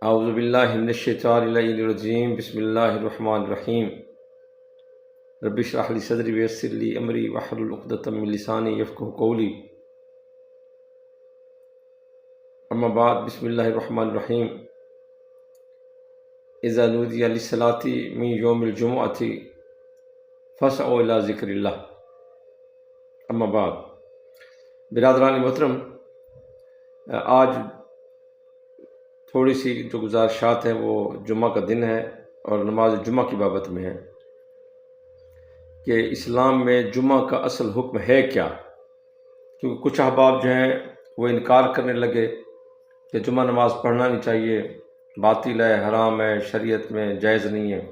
اعوذ باللہ من الشیطان الرجیم بسم اللہ الرحمن الرحیم رب اشرح لی صدری ویسر لی امری واحلل عقدۃ من لسانی یفقہوا قولی اما بعد بسم اللہ الرحمن الرحیم اذا نودی للصلاۃ من یوم الجمعۃ فاسعوا الی ذکر اللہ۔ اما بعد، برادران محترم، آج تھوڑی سی جو گزارشات ہیں وہ جمعہ کا دن ہے اور نماز جمعہ کی بابت میں ہے کہ اسلام میں جمعہ کا اصل حکم ہے کیا، کیونکہ کچھ احباب جو ہیں وہ انکار کرنے لگے کہ جمعہ نماز پڑھنا نہیں چاہیے، باطل ہے، حرام ہے، شریعت میں جائز نہیں ہے۔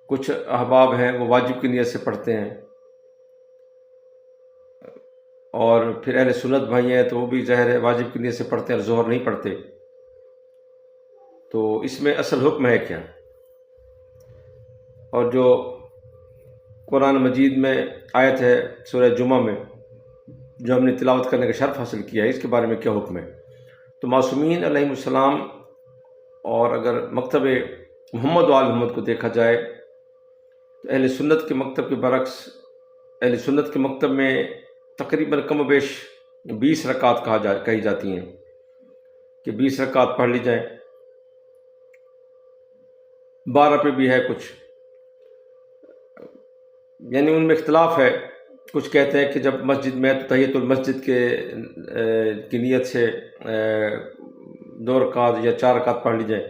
کچھ احباب ہیں وہ واجب کی نیت سے پڑھتے ہیں، اور پھر اہل سنت بھائی ہیں تو وہ بھی ظاہر ہے واجب کی نیت سے پڑھتے ہیں اور ظہر نہیں پڑھتے۔ تو اس میں اصل حکم ہے کیا؟ اور جو قرآن مجید میں آیت ہے سورہ جمعہ میں جو ہم نے تلاوت کرنے کا شرف حاصل کیا ہے، اس کے بارے میں کیا حکم ہے؟ تو معصومین علیہ السلام، اور اگر مکتب محمد و آل محمد کو دیکھا جائے تو اہل سنت کے مکتب کے برعکس اہل سنت کے مکتب میں تقریباً کم و بیش 20 رکعت کہی جاتی ہیں کہ 20 رکعت پڑھ لی جائیں، 12 پہ بھی ہے کچھ، یعنی ان میں اختلاف ہے۔ کچھ کہتے ہیں کہ جب مسجد میں تو تحیۃ المسجد کی نیت سے 2 رکعت یا 4 رکعت پڑھ لی جائیں،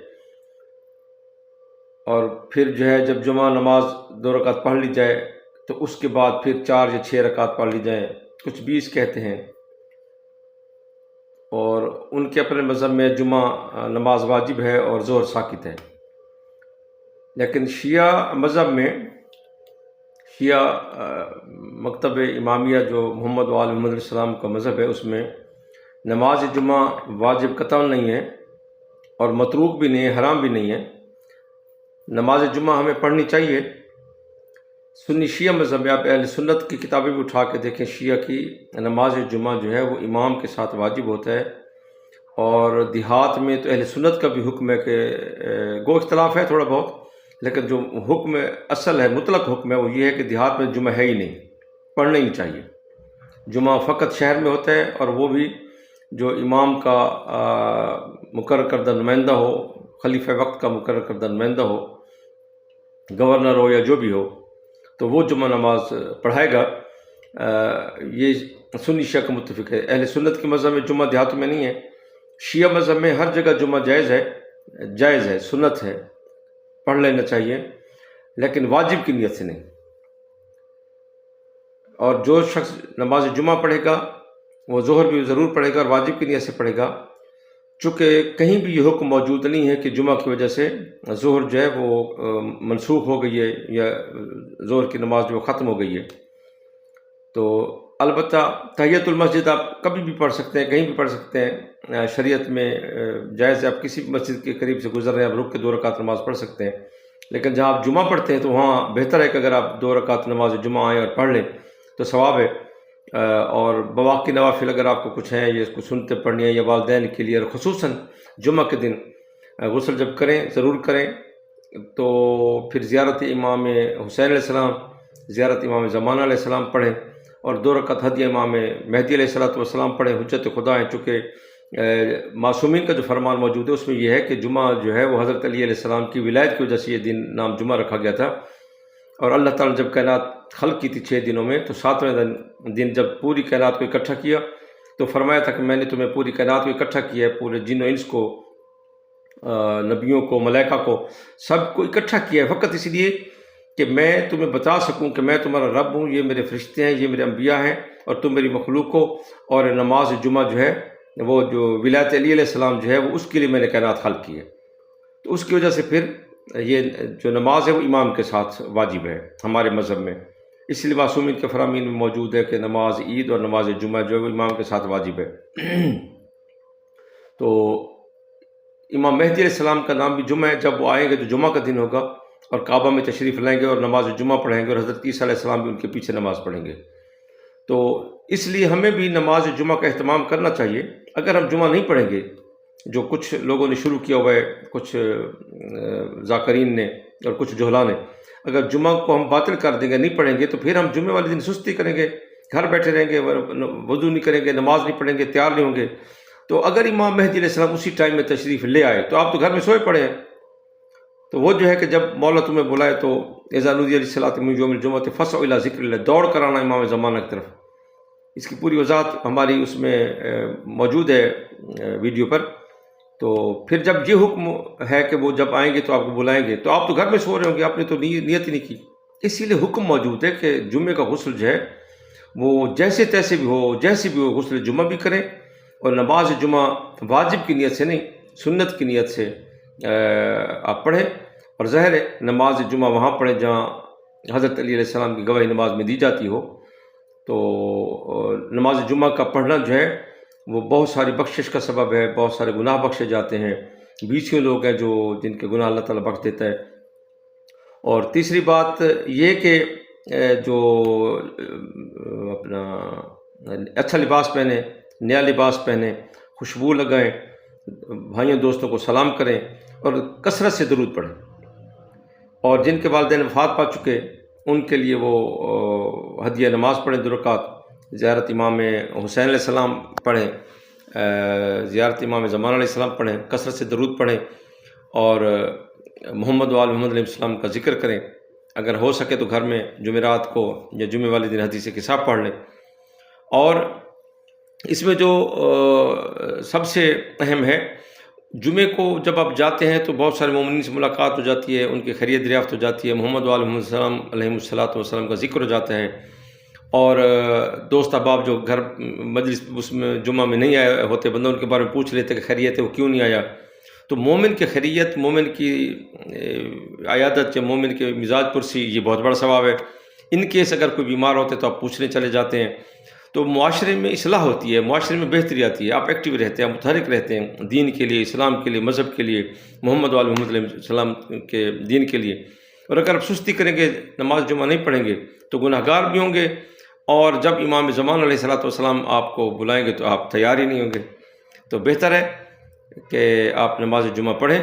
اور پھر جو ہے جب جمعہ نماز 2 رکعت پڑھ لی جائے تو اس کے بعد پھر 4 یا 6 رکعت پڑھ لی جائیں۔ کچھ 20 کہتے ہیں، اور ان کے اپنے مذہب میں جمعہ نماز واجب ہے اور ظہر ساکت ہے۔ لیکن شیعہ مذہب میں، شیعہ مکتب امامیہ جو محمد و آل محمد علیہ السلام کا مذہب ہے، اس میں نماز جمعہ واجب قطعاً نہیں ہے اور متروک بھی نہیں ہے، حرام بھی نہیں ہے۔ نماز جمعہ ہمیں پڑھنی چاہیے۔ سنی شیعہ مذہب میں آپ اہل سنت کی کتابیں بھی اٹھا کے دیکھیں، شیعہ کی نماز جمعہ جو ہے وہ امام کے ساتھ واجب ہوتا ہے، اور دیہات میں تو اہل سنت کا بھی حکم ہے کہ گو اختلاف ہے تھوڑا بہت، لیکن جو حکم اصل ہے، مطلق حکم ہے، وہ یہ ہے کہ دیہات میں جمعہ ہے ہی نہیں، پڑھنا ہی نہیں چاہیے۔ جمعہ فقط شہر میں ہوتا ہے، اور وہ بھی جو امام کا مقرر کردہ نمائندہ ہو، خلیفہ وقت کا مقرر کردہ نمائندہ ہو، گورنر ہو یا جو بھی ہو، تو وہ جمعہ نماز پڑھائے گا۔ یہ سنی شیعہ کا متفق ہے۔ اہل سنت کے مذہب میں جمعہ دیہاتوں میں نہیں ہے۔ شیعہ مذہب میں ہر جگہ جمعہ جائز ہے، سنت ہے، پڑھ لینا چاہیے، لیکن واجب کی نیت سے نہیں۔ اور جو شخص نماز جمعہ پڑھے گا وہ ظہر بھی ضرور پڑھے گا اور واجب کی نیت سے پڑھے گا، چونکہ کہیں بھی یہ حکم موجود نہیں ہے کہ جمعہ کی وجہ سے ظہر جو ہے وہ منسوخ ہو گئی ہے یا ظہر کی نماز جو ختم ہو گئی ہے۔ تو البتہ تحیۃ المسجد آپ کبھی بھی پڑھ سکتے ہیں، کہیں بھی پڑھ سکتے ہیں، شریعت میں جائز ہے۔ آپ کسی بھی مسجد کے قریب سے گزر رہے ہیں، آپ رک کے 2 رکعت نماز پڑھ سکتے ہیں، لیکن جہاں آپ جمعہ پڑھتے ہیں تو وہاں بہتر ہے کہ اگر آپ 2 رکعت نماز جمعہ آئیں اور پڑھ لیں تو ثواب ہے۔ اور بواقی نوافل اگر آپ کو کچھ ہیں، یہ اس کو سنتے پڑھنی ہے یا والدین کے لیے، اور خصوصاً جمعہ کے دن غسل جب کریں ضرور کریں، تو پھر زیارت امام حسین علیہ السلام، زیارت امام زمانہ علیہ السلام پڑھیں، اور 2 رکعت ہدیہ امام مہدی علیہ السلام پڑھیں، حجت خدا ہیں۔ چونکہ معصومین کا جو فرمان موجود ہے اس میں یہ ہے کہ جمعہ جو ہے وہ حضرت علی علیہ السلام کی ولایت کی وجہ سے یہ دن نام جمعہ رکھا گیا تھا، اور اللہ تعالیٰ نے جب کائنات خلق کی تھی 6 دنوں میں، تو 7ویں دن جب پوری کائنات کو اکٹھا کیا تو فرمایا تھا کہ میں نے تمہیں پوری کائنات کو اکٹھا کیا ہے، پورے جن و انس کو، نبیوں کو، ملائکہ کو، سب کو اکٹھا کیا ہے، فقط اس لیے کہ میں تمہیں بتا سکوں کہ میں تمہارا رب ہوں، یہ میرے فرشتے ہیں، یہ میرے انبیاء ہیں، اور تم میری مخلوق ہو۔ اور نماز جمعہ جو ہے وہ جو ولایت علی علیہ السلام جو ہے وہ اس کے لیے میں نے کائنات خلق کی ہے، تو اس کی وجہ سے پھر یہ جو نماز ہے وہ امام کے ساتھ واجب ہے ہمارے مذہب میں۔ اس لیے معصومین کے فرامین میں موجود ہے کہ نماز عید اور نماز جمعہ جو ہے وہ امام کے ساتھ واجب ہے۔ تو امام مہدی علیہ السلام کا نام بھی جمعہ ہے۔ جب وہ آئیں گے تو جمعہ کا دن ہوگا، اور کعبہ میں تشریف لائیں گے اور نماز جمعہ پڑھیں گے، اور حضرت عیسیٰ علیہ السلام بھی ان کے پیچھے نماز پڑھیں گے۔ تو اس لیے ہمیں بھی نماز جمعہ کا اہتمام کرنا چاہیے۔ اگر ہم جمعہ نہیں پڑھیں گے جو کچھ لوگوں نے شروع کیا ہوا ہے، کچھ ذاکرین نے اور کچھ جہلا نے، اگر جمعہ کو ہم باطل کر دیں گے، نہیں پڑھیں گے، تو پھر ہم جمعے والے دن سستی کریں گے، گھر بیٹھے رہیں گے، وضو نہیں کریں گے، نماز نہیں پڑھیں گے، تیار نہیں ہوں گے۔ تو اگر امام مہدی علیہ السلام اسی ٹائم میں تشریف لے آئے تو آپ تو گھر میں سوئے پڑے ہیں۔ تو وہ جو ہے کہ جب مولا تمہیں بلائے تو اذا نودی للصلاۃ من یوم الجمعۃ فاسعوا الی ذکر اللہ، دوڑ کر آنا امام زمانہ کی طرف۔ اس کی پوری وضاحت ہماری اس میں موجود ہے ویڈیو پر۔ تو پھر جب یہ حکم ہے کہ وہ جب آئیں گے تو آپ کو بلائیں گے، تو آپ تو گھر میں سو رہے ہوں گے، آپ نے تو نیت ہی نہیں کی۔ اسی لیے حکم موجود ہے کہ جمعے کا غسل جو ہے وہ جیسے تیسے بھی ہو، جیسے بھی ہو، غسل جمعہ بھی کریں، اور نماز جمعہ واجب کی نیت سے نہیں، سنت کی نیت سے آپ پڑھیں۔ اور ظاہر ہے نماز جمعہ وہاں پڑھیں جہاں حضرت علی علیہ السلام کی گواہی نماز میں دی جاتی ہو۔ تو نماز جمعہ کا پڑھنا جو ہے وہ بہت ساری بخشش کا سبب ہے، بہت سارے گناہ بخشے جاتے ہیں، بیسیوں لوگ ہیں جن کے گناہ اللہ تعالیٰ بخش دیتا ہے۔ اور تیسری بات یہ کہ جو اپنا اچھا لباس پہنیں، نیا لباس پہنیں، خوشبو لگائیں، بھائیوں دوستوں کو سلام کریں، اور کثرت سے درود پڑھیں۔ اور جن کے والدین وفات پا چکے ان کے لیے وہ ہدیہ نماز پڑھیں 2 رکعت، زیارت امام حسین علیہ السلام پڑھیں، زیارت امام زمان علیہ السلام پڑھیں، کثرت سے درود پڑھیں، اور محمد وآل محمد علیہ السلام کا ذکر کریں۔ اگر ہو سکے تو گھر میں جمعرات کو یا جمعے والے دن حدیث کتاب پڑھ لیں۔ اور اس میں جو سب سے اہم ہے، جمعے کو جب آپ جاتے ہیں تو بہت سارے مومنین سے ملاقات ہو جاتی ہے، ان کی خیریت دریافت ہو جاتی ہے، محمد وآل محمد السلام علیہ السلام کا ذکر ہو جاتا ہے، اور دوست احباب جو گھر مجلس اس میں جمعہ میں نہیں آئے ہوتے، بندہ ان کے بارے میں پوچھ لیتے کہ خیریت ہے، وہ کیوں نہیں آیا۔ تو مومن کی خیریت، مومن کی عیادت یا مومن کے مزاج پرسی، یہ بہت بڑا ثواب ہے۔ ان کیس اگر کوئی بیمار ہوتے تو آپ پوچھنے چلے جاتے ہیں، تو معاشرے میں اصلاح ہوتی ہے، معاشرے میں بہتری آتی ہے، آپ ایکٹیو رہتے ہیں، متحرک رہتے ہیں دین کے لیے، اسلام کے لیے، مذہب کے لیے، محمد وآل محمد علیہ السلام کے دین کے لیے۔ اور اگر آپ سستی کریں گے، نماز جمعہ نہیں پڑھیں گے تو گناہ گار بھی ہوں گے، اور جب امام زمان علیہ السلام آپ کو بلائیں گے تو آپ تیار ہی نہیں ہوں گے۔ تو بہتر ہے کہ آپ نماز جمعہ پڑھیں،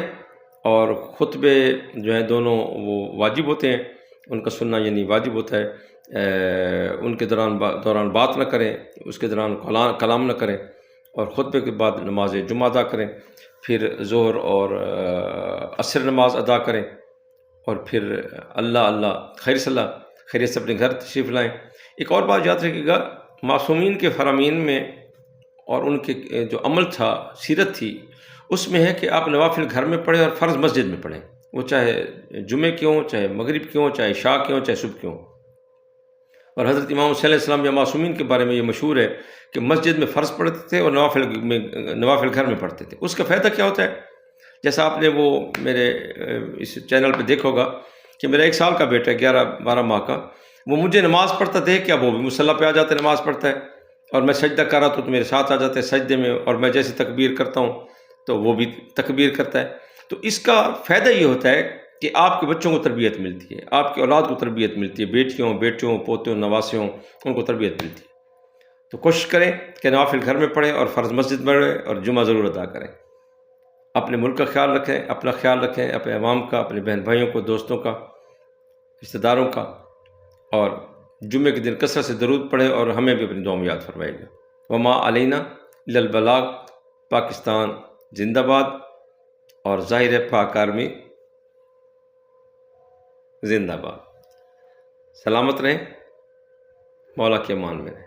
اور خطبے جو ہیں دونوں وہ واجب ہوتے ہیں، ان کا سننا یعنی واجب ہوتا ہے۔ ان کے دوران بات نہ کریں، اس کے دوران کلام نہ کریں، اور خطبے کے بعد نماز جمعہ ادا کریں، پھر ظہر اور عصر نماز ادا کریں، اور پھر اللہ خیر سے اپنے گھر تشریف لائیں۔ ایک اور بات یاد رکھیے گا، معصومین کے فرامین میں اور ان کے جو عمل تھا، سیرت تھی، اس میں ہے کہ آپ نوافل گھر میں پڑھیں اور فرض مسجد میں پڑھیں، وہ چاہے جمعے کیوں، چاہے مغرب کیوں، چاہے عشاء کیوں، چاہے صبح کیوں۔ اور حضرت امام حسین علیہ السلام یا معصومین کے بارے میں یہ مشہور ہے کہ مسجد میں فرض پڑھتے تھے اور نوافل گھر میں پڑھتے تھے۔ اس کا فائدہ کیا ہوتا ہے؟ جیسا آپ نے وہ میرے اس چینل پہ دیکھا ہوگا کہ میرا 1 سال کا بیٹا ہے، 11-12 ماہ کا، وہ مجھے نماز پڑھتا دیکھ کیا وہ بھی مصلی پہ آ جاتا ہے، نماز پڑھتا ہے، اور میں سجدہ کر رہا تو میرے ساتھ آ جاتے ہیں سجدے میں، اور میں جیسے تکبیر کرتا ہوں تو وہ بھی تکبیر کرتا ہے۔ تو اس کا فائدہ یہ ہوتا ہے کہ آپ کے بچوں کو تربیت ملتی ہے، آپ کی اولاد کو تربیت ملتی ہے، بیٹیوں، پوتوں، نواسیوں، ان کو تربیت ملتی ہے۔ تو کوشش کریں کہ نوافل گھر میں پڑھیں اور فرض مسجد میں پڑھیں، اور جمعہ ضرور ادا کریں۔ اپنے ملک کا خیال رکھیں، اپنا خیال رکھیں، اپنے عوام کا، اپنے بہن بھائیوں کو، دوستوں کا، رشتہ داروں کا، اور جمعے کے دن کثرت سے درود پڑھیں، اور ہمیں بھی اپنی دعا میں یاد فرمائے گا۔ وما علینا الا البلاغ۔ پاکستان زندہ باد، اور ظاہر پاک آرمی زندہ باد۔ سلامت رہیں، مولا کے امان میں رہیں۔